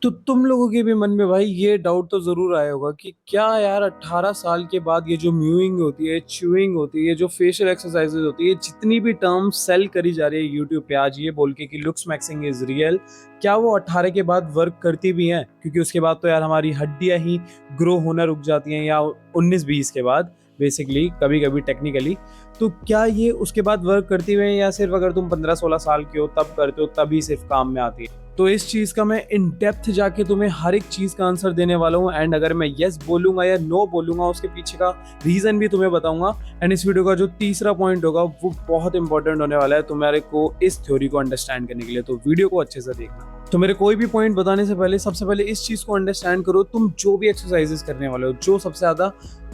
तो तुम लोगों के भी मन में भाई ये डाउट तो जरूर आया होगा कि क्या यार 18 साल के बाद ये जो म्यूइंग होती है, च्यूइंग होती है, जो फेशियल एक्सरसाइजेज होती है, जितनी भी टर्म सेल करी जा रही है यूट्यूब पे आज ये बोल के कि लुक्स मैक्सिंग इज रियल, क्या वो 18 के बाद वर्क करती भी हैं? क्योंकि उसके बाद तो यार हमारी हड्डियां ही ग्रो होना रुक जाती हैं, या 19-20 के बाद बेसिकली, कभी कभी टेक्निकली। तो क्या ये उसके बाद वर्क करती हुए, या सिर्फ अगर तुम 15-16 साल के हो तब करते हो तभी सिर्फ काम में आती है? तो इस चीज का मैं इन डेप्थ जाके तुम्हें हर एक चीज का आंसर देने वाला हूँ। एंड अगर मैं यस बोलूंगा या नो बोलूंगा उसके पीछे का रीजन भी तुम्हें बताऊंगा। एंड इस वीडियो का जो तीसरा पॉइंट होगा वो बहुत इंपॉर्टेंट होने वाला है तुम्हारे को इस थ्योरी को अंडरस्टैंड करने के लिए, तो वीडियो को अच्छे से देखना। तो मेरे कोई भी पॉइंट बताने से पहले सबसे पहले इस चीज को अंडरस्टैंड करो, तुम जो भी एक्सरसाइजेस करने वाले हो, जो सबसे ज्यादा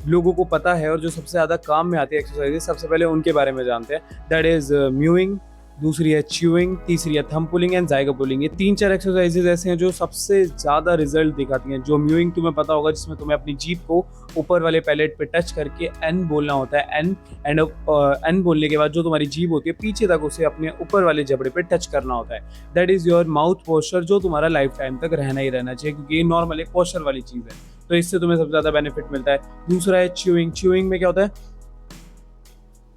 लोगों को पता है और जो सबसे ज्यादा काम में आती है एक्सरसाइजेस, सबसे पहले उनके बारे में जानते हैं। दैट इज म्यूइंग, दूसरी है च्यूइंग, तीसरी है thumb pulling and zygote pulling. ये 3-4 एक्सरसाइजेज ऐसे हैं जो सबसे ज्यादा रिजल्ट दिखाती हैं। जो म्यूइंग तुम्हें पता होगा, जिसमें तुम्हें अपनी जीभ को ऊपर वाले पैलेट पे टच करके एन बोलना होता है, एन। एंड एन बोलने के बाद जो तुम्हारी जीभ होती है पीछे तक उसे अपने ऊपर वाले जबड़े पे टच करना होता है। That is your mouth posture, जो तुम्हारा लाइफ टाइम तक रहना ही रहना चाहिए, क्योंकि ये नॉर्मल एक पोस्चर वाली चीज है। तो इससे तुम्हें सबसे ज्यादा बेनिफिट मिलता है। दूसरा है च्यूइंग। च्यूइंग में क्या होता है,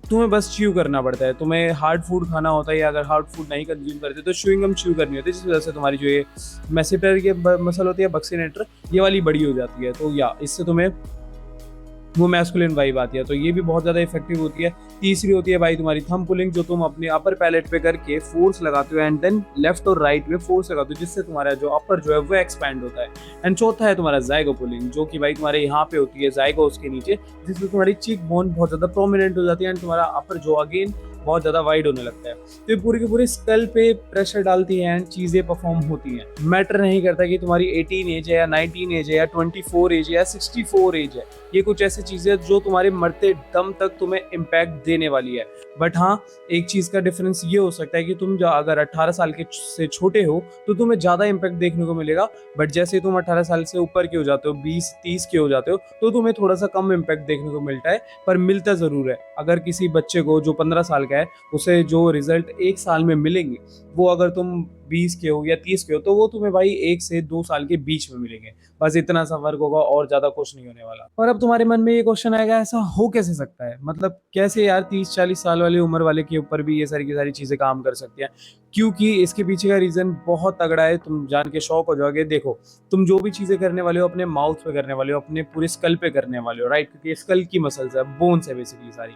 तुम्हें बस च्यू करना पड़ता है। तुम्हें हार्ड फूड खाना होता है, या अगर हार्ड फूड नहीं कंज्यूम करते तो च्यूइंग गम च्यू करनी होती है, जिस वजह से तुम्हारी जो ये मेसेटर के मसल होती है, बक्सीनेटर, ये वाली बड़ी हो जाती है। तो या इससे तुम्हें वो मैस्कुलिन वाइब आती है, तो ये भी बहुत ज़्यादा इफेक्टिव होती है। तीसरी होती है भाई तुम्हारी थंब पुलिंग, जो तुम अपने अपर पैलेट पे करके फोर्स लगाते हो एंड देन लेफ्ट और राइट में फोर्स लगाते हो, जिससे तुम्हारा जो अपर जो है वो एक्सपैंड होता है। एंड चौथा है तुम्हारा जाइगो पुलिंग, जो कि भाई तुम्हारे यहाँ पे होती है, जाइगो उसके नीचे, जिससे तुम्हारी चीक बोन बहुत ज़्यादा प्रोमिनेंट हो जाती है एंड तुम्हारा अपर जो अगेन बहुत ज़्यादा वाइड होने लगता है। तो ये पूरी की पूरी स्कल पे प्रेशर डालती है एंड चीज़ें परफॉर्म होती हैं। मैटर नहीं करता कि तुम्हारी 18 एज है या 19 एज है या 24 एज है या 64 एज है। ये कुछ ऐसी चीज़ें जो तुम्हारे मरते दम तक तुम्हें इम्पैक्ट देने वाली है। बट हाँ, एक चीज़ का डिफरेंस ये हो सकता है कि तुम अगर 18 साल के से छोटे हो तो तुम्हें ज़्यादा इम्पैक्ट देखने को मिलेगा। बट जैसे तुम 18 साल से ऊपर के हो जाते हो, 20-30 के हो जाते हो, तो तुम्हें थोड़ा सा कम इम्पैक्ट देखने को मिलता है, पर मिलता ज़रूर है। अगर किसी बच्चे को जो 15 साल का है, उसे जो रिजल्ट 1 साल में मिलेंगे, वो अगर तुम 20 के हो या 30 के हो तो वो तुम्हें भाई 1 से 2 साल के बीच में मिलेंगे। बस इतना सा फर्क होगा और ज्यादा कुछ नहीं होने वाला। और अब तुम्हारे मन में ये क्वेश्चन आएगा, ऐसा हो कैसे सकता है? मतलब कैसे यार 30-40 साल वाली उम्र वाले के ऊपर भी ये सारी की सारी चीजें काम कर सकती हैं? क्योंकि इसके पीछे का रीजन बहुत तगड़ा है, तुम जान के शौक हो जाओगे। देखो, तुम जो भी चीजें करने वाले हो अपने माउथ पे करने वाले हो, अपने पूरे स्कल पे करने वाले हो, राइट? क्योंकि स्कल की मसल्स है, बोन्स है बेसिकली सारी।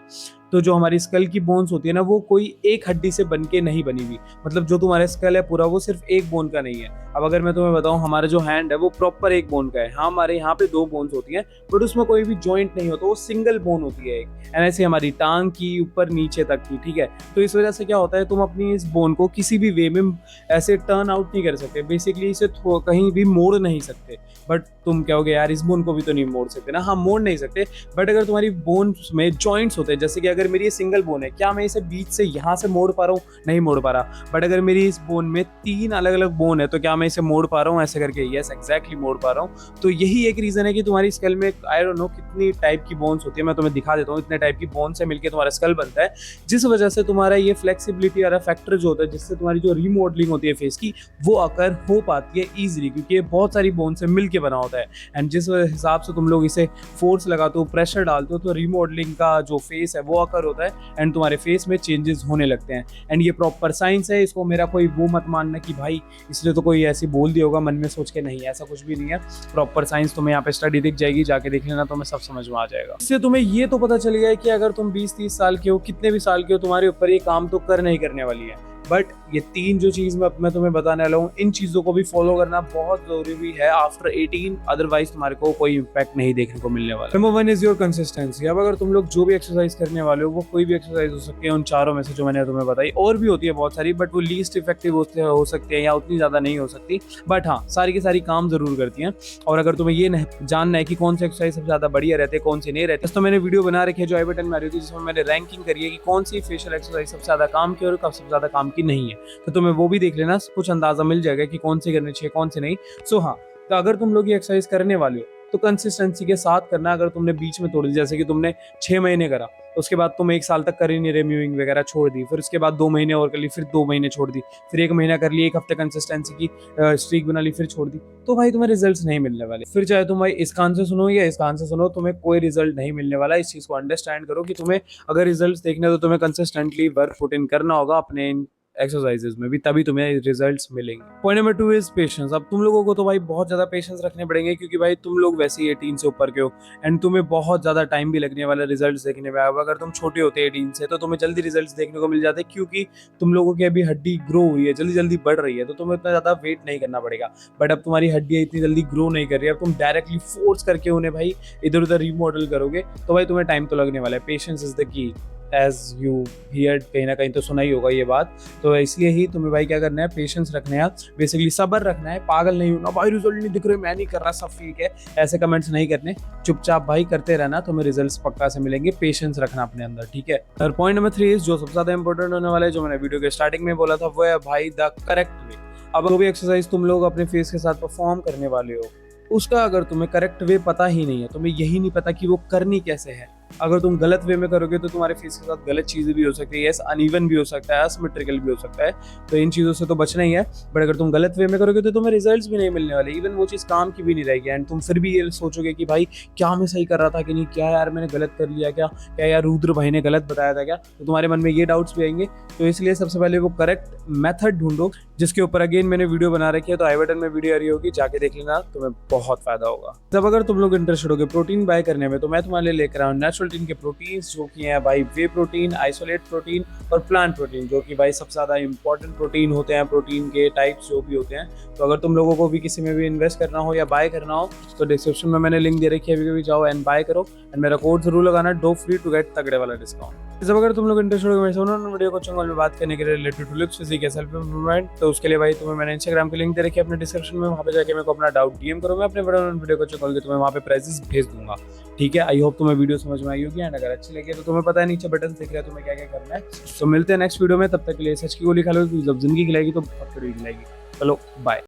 तो जो हमारी स्कल की बोन्स होती है ना, वो कोई एक हड्डी से बन के नहीं बनी हुई। मतलब जो तुम्हारा स्कल है पूरा, वो सिर्फ एक बोन का नहीं है। अब अगर मैं तुम्हें बताऊं, हमारा जो हैंड है वो प्रॉपर एक बोन का है। हाँ, हमारे यहाँ पे 2 बोन्स होती हैं, बट उसमें कोई भी जॉइंट नहीं होता, वो सिंगल बोन होती है एक। एंड ऐसे हमारी टांग की ऊपर नीचे तक की, ठीक है? तो इस वजह से क्या होता है, तुम अपनी इस बोन को किसी भी वे में ऐसे टर्न आउट नहीं कर सकते, बेसिकली इसे कहीं भी मोड़ नहीं सकते। बट तुम कहोगे यार इस बोन को भी तो नहीं मोड़ सकते ना। हाँ, मोड़ नहीं सकते, बट अगर तुम्हारी बोन में जॉइंट्स होते हैं, जैसे कि अगर मेरी ये सिंगल बोन है, क्या मैं इसे बीच से यहाँ से मोड़ पा रहा हूँ? नहीं मोड़ पा रहा। बट अगर मेरी इस बोन में 3 अलग अलग बोन है, तो क्या मैं इसे मोड़ पा रहा हूँ ऐसे करके? यस, एग्जैक्टली मोड़ पा रहा हूँ। तो यही एक रीजन है कि तुम्हारी स्कल में आई डोंट नो कितनी टाइप की बोन्स होती है, मैं तुम्हें दिखा देता हूँ। इतने टाइप की बोन से मिलकर तुम्हारा स्कल बनता है, जिस वजह से तुम्हारा ये फ्लेक्सिबिलिटी वाला फैक्टर जो होता है, जिससे तुम्हारी जो रीमॉडलिंग होती है फेस की, वो आकर हो पाती है ईजिली, क्योंकि ये बहुत सारी बोन से मिलके बना होता है। एंड जिस हिसाब से तुम लोग इसे फोर्स लगाते हो, प्रेशर डालते हो, तो रीमॉडलिंग का जो फेस है वो आकर होता है एंड तुम्हारे फेस में चेंजेस होने लगते हैं। एंड ये प्रॉपर साइंस है, इसको मेरा कोई वो मत मानना कि भाई इसलिए तो कोई ऐसी बोल दिया होगा मन में सोच के, नहीं, ऐसा कुछ भी नहीं है। प्रॉपर साइंस तुम्हें यहाँ पे स्टडी दिख जाएगी, जाके देख लेना, तुम्हें सब समझ में आ जाएगा। इससे तुम्हें ये तो पता चल गया है कि अगर तुम 20-30 साल के हो, कितने भी साल के हो, तुम्हारे ऊपर ये काम तो कर नहीं करने वाली है। बट ये 3 जो चीज मैं तुम्हें बताने वाला हूँ, इन चीजों को भी फॉलो करना बहुत जरूरी भी है आफ्टर 18, अदरवाइज तुम्हारे को कोई इम्पैक्ट नहीं देखने को मिलने वाला। Number 1 is your consistency. अब अगर तुम लोग जो भी एक्सरसाइज करने वाले हो, वो कोई भी एक्सरसाइज हो सकती है उन चारों में से जो मैंने तुम्हें बताई, और भी होती है बहुत सारी, बट वो लीस्ट इफेक्टिव हो सकती है या उतनी ज्यादा नहीं हो सकती। बट हाँ, सारी की सारी काम जरूर करती हैं। और अगर तुम्हें ये जानना है कि कौन सी एक्सरसाइज सबसे ज्यादा बढ़िया रहते हैं, कौन सी नहीं रहते, तो मैंने वीडियो बना रखी है जो आई बटन में आ रही थी, जिसमें मैंने रैंकिंग करी है कि कौन सी फेशियल एक्सरसाइज सबसे ज्यादा काम की और कब सबसे ज्यादा काम की नहीं है। तो तुम्हें वो भी देख लेना, कुछ अंदाजा मिल जाएगा कि कौन सी करनी चाहिए, कौन सी नहीं। सो हाँ, तो अगर तुम लोग ये एक्सरसाइज करने वाले हो तो कंसिस्टेंसी के साथ करना। अगर तुमने बीच में तोड़ दी, जैसे कि तुमने 6 महीने करा, उसके बाद तुम 1 साल तक कर ही नहीं रहे, म्यूइंग वगैरह छोड़ दी, फिर उसके बाद 2 महीने और कर ली, फिर 2 महीने छोड़ दी, फिर 1 महीना कर ली, 1 हफ्ते कंसिस्टेंसी की स्ट्रीक बना ली, फिर छोड़ दी, तो भाई तुम्हें रिजल्ट्स नहीं मिलने वाले। फिर चाहे तुम भाई इस कान से सुनो या इस कान से सुनो, तुम्हें कोई रिजल्ट नहीं मिलने वाला। इस चीज को अंडरस्टैंड करो कि तुम्हें अगर रिजल्ट्स देखने हैं तो तुम्हें कंसिस्टेंटली वर्क पुट इन करना होगा अपने इन एक्सरसाइजेज में भी, तभी तुम्हें रिजल्ट्स मिलेंगे। Point number 2 is patience. अब तुम लोगों को तो भाई बहुत ज्यादा पेशेंस रखने पड़ेंगे, क्योंकि भाई तुम लोग वैसे ही 18 से ऊपर के हो एंड तुम्हें बहुत ज्यादा टाइम भी लगने वाला रिजल्ट्स देखने में। अब अगर तुम छोटे होते 18 से तो तुम्हें जल्दी रिजल्ट्स देखने को मिल जाते, क्योंकि तुम लोगों की अभी हड्डी ग्रो हुई है, जल्दी जल्दी बढ़ रही है, तो तुम्हें इतना ज्यादा वेट नहीं करना पड़ेगा। बट अब तुम्हारी हड्डियां इतनी जल्दी ग्रो नहीं कर रही है, अब तुम डायरेक्टली फोर्स करके उन्हें भाई इधर उधर रिमॉडल करोगे, तो भाई तुम्हें टाइम तो लगने वाला है। Patience is the key, as you hear, कहीं ना कहीं तो सुना ही होगा ये बात। तो इसलिए ही तुम्हें भाई क्या करना है, पेशेंस रखना है, बेसिकली सब्र रखना है, पागल नहीं होना, भाई रिजल्ट नहीं दिख रहे, मैं नहीं कर रहा, सब फेक है, ऐसे कमेंट्स नहीं करने, चुपचाप भाई करते रहना, तुम्हें रिजल्ट्स पक्का से मिलेंगे। पेशेंस रखना अपने अंदर, ठीक है। और पॉइंट नंबर 3 जो सबसे ज्यादा इंपॉर्टेंट होने वाला है, जो मैंने वीडियो के स्टार्टिंग में बोला था, वो है भाई द करेक्ट वे। अब जो भी एक्सरसाइज तुम लोग अपने फेस के साथ परफॉर्म करने वाले हो, उसका अगर तुम्हें करेक्ट वे पता ही नहीं है, तुम्हें यही नहीं पता कि वो करनी कैसे है, अगर तुम गलत वे में करोगे तो तुम्हारे फेस के साथ गलत चीजें भी हो सकती है, यस अनइवन भी हो सकता है, असिमेट्रिकल भी हो सकता है, तो इन चीजों से तो बचना ही है। बट अगर तुम गलत वे में करोगे तो तुम्हें रिजल्ट्स भी नहीं मिलने वाले, इवन वो चीज काम की भी नहीं रहेगी, एंड तुम फिर भी ये सोचोगे कि भाई क्या मैं सही कर रहा था कि नहीं, क्या यार मैंने गलत कर लिया, क्या क्या यार रुद्र भाई ने गलत बताया था क्या, तो तुम्हारे मन में ये डाउट्स भी आएंगे। तो इसलिए सबसे पहले वो करेक्ट मेथड ढूंढो, जिसके ऊपर अगेन मैंने वीडियो बना रखी है, तो आई बटन में वीडियो आ रही होगी, जाके देख लेना, तुम्हें बहुत फायदा होगा। तब अगर तुम लोग इंटरेस्टेड होगे प्रोटीन बाय करने में, तो मैं तुम्हारे लिए लेकर आऊँ नेचुरल के प्रोटीन, जो कि है भाई वे प्रोटीन, आइसोलेट प्रोटीन और प्लांट प्रोटीन, जो कि भाई सबसे ज्यादा इंपॉर्टेंट प्रोटीन होते हैं, प्रोटीन के टाइप्स जो भी होते हैं। तो अगर तुम लोगों को भी किसी में भी इन्वेस्ट करना हो या बाय करना हो, तो डिस्क्रिप्शन में मैंने लिंक दे रखी है, अभी भी जाओ एंड बाय करो, एंड मेरा कोड जरूर लगाना, डो फ्री टू गेट तगड़े वाला डिस्काउंट। जब अगर तुम लोग इंटरेस्टेड हो मेरे उन्होंने वीडियो कोचिंग में बात करने के लिए related to looks, physique, self improvement, तो उसके लिए भाई तुम्हें मैंने इंस्टाग्राम की लिंक दे रखी है अपने डिस्क्रिप्शन में, वहाँ पे जाके मेरे को अपना डाउट डीएम करो, मैं अपने वीडियो कोचिंग कॉल के तुम्हें वहाँ पे प्राइसेस भेज दूंगा, ठीक है। आई होप तुम्हें वीडियो समझ में आई होगी, एंड अगर अच्छी लगी तो तुम्हें पता है नीचे बटन दिख रहा है तुम्हें क्या क्या करना है। तो मिलते हैं नेक्स्ट वीडियो में, तब तक के लिए सच की गोली खा लो, जब जिंदगी खिलाएगी तो बहुत खिलाएगी। चलो बाय।